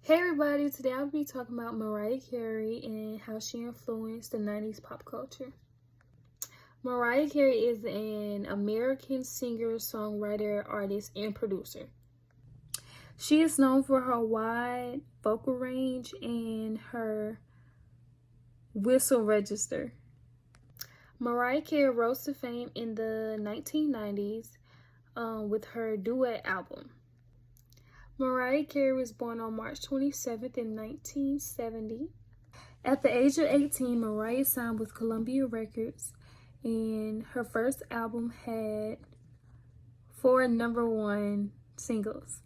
Hey everybody, today I'll be talking about Mariah Carey and how she influenced the 90s pop culture. Mariah Carey is an American singer, songwriter, artist, and producer. She is known for her wide vocal range and her whistle register. Mariah Carey rose to fame in the 1990s with her duet album. Mariah Carey was born on March 27th in 1970. At the age of 18, Mariah signed with Columbia Records, and her first album had 4 #1 singles.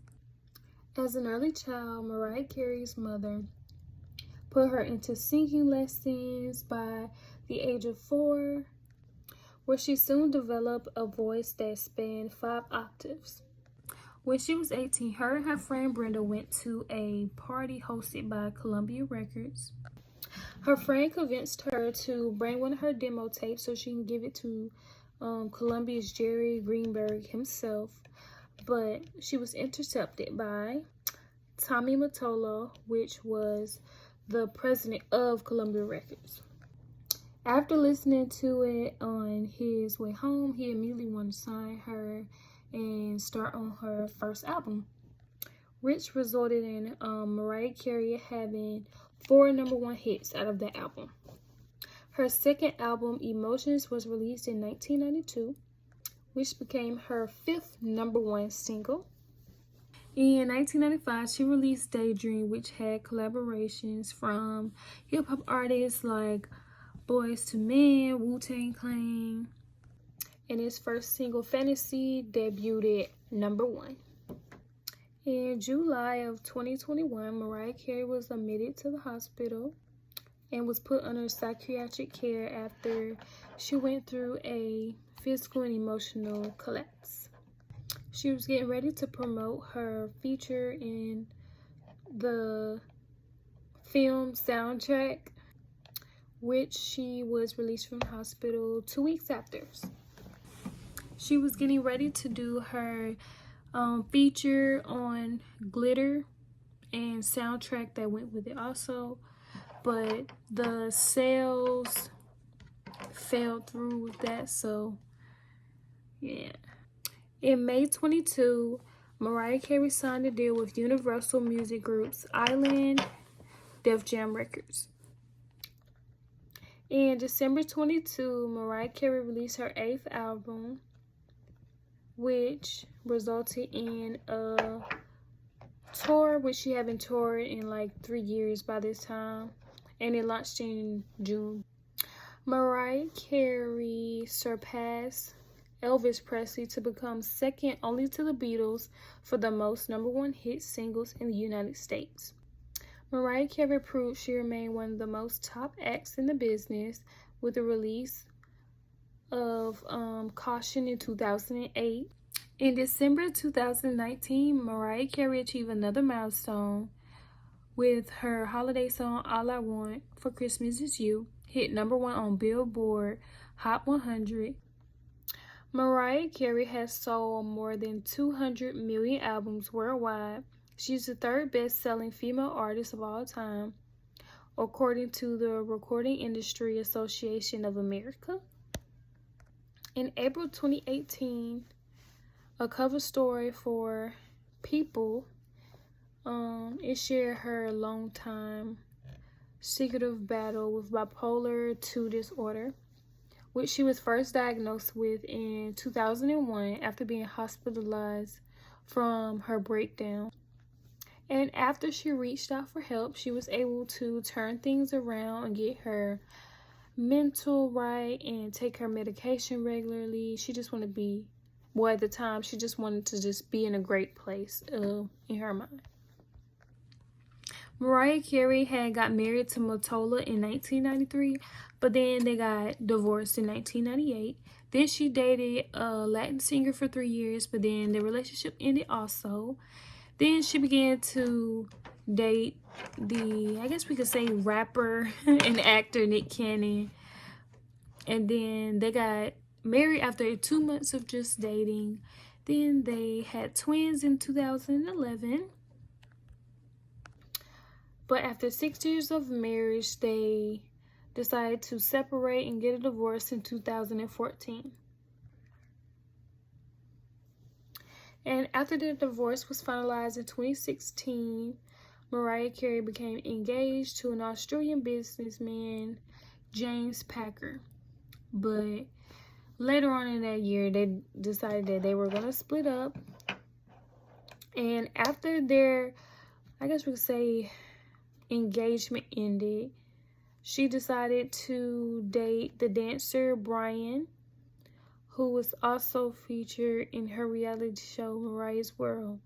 As an early child, Mariah Carey's mother put her into singing lessons by the age of 4, where she soon developed a voice that spanned 5 octaves. When she was 18, her and her friend Brenda went to a party hosted by Columbia Records. Her friend convinced her to bring one of her demo tapes so she can give it to Columbia's Jerry Greenberg himself, but she was intercepted by Tommy Mottola, which was the president of Columbia Records. After listening to it on his way home, he immediately wanted to sign her and start on her first album, which resulted in Mariah Carey having 4 #1 hits out of that album. Her second album, Emotions, was released in 1992, which became her 5th #1 single. In 1995, she released Daydream, which had collaborations from hip-hop artists like Boyz II Men, Wu-Tang Clan, and his first single, Fantasy, debuted at #1. In July of 2021, Mariah Carey was admitted to the hospital and was put under psychiatric care after she went through a physical and emotional collapse. She was getting ready to promote her feature in the film soundtrack, which she was released from the hospital 2 weeks after. She was getting ready to do her feature on Glitter and soundtrack that went with it also, but the sales fell through with that, so yeah. In May 22, Mariah Carey signed a deal with Universal Music Group's Island Def Jam Records. In December 22, Mariah Carey released her 8th album, which resulted in a tour, which she had been touring in like 3 years by this time, and it launched in June. Mariah Carey surpassed Elvis Presley to become second only to the Beatles for the most #1 hit singles in the United States. Mariah Carey proved she remained one of the most top acts in the business with the release of Caution in 2008. In December 2019, Mariah Carey achieved another milestone with her holiday song All I Want for Christmas Is You, hit #1 on Billboard Hot 100. Mariah Carey has sold more than 200 million albums worldwide. She's the 3rd best-selling female artist of all time, according to the Recording Industry Association of America. In April 2018, a cover story for People, it shared her long-time secretive battle with bipolar II disorder, which she was first diagnosed with in 2001 after being hospitalized from her breakdown. And after she reached out for help, she was able to turn things around and get her mental right and take her medication regularly. She just wanted to be, well, at the time, she just wanted to just be in a great place in her mind. Mariah Carey had got married to Mottola in 1993, but then they got divorced in 1998. Then she dated a Latin singer for 3 years, but then their relationship ended also. Then she began to date the, I guess we could say, rapper and actor Nick Cannon. And then they got married after 2 months of just dating. Then they had twins in 2011. But after 6 years of marriage, they decided to separate and get a divorce in 2014. And after the divorce was finalized in 2016, Mariah Carey became engaged to an Australian businessman, James Packer. But later on in that year, they decided that they were going to split up. And after their, I guess we could say, engagement ended, she decided to date the dancer Brian, who was also featured in her reality show Mariah's World.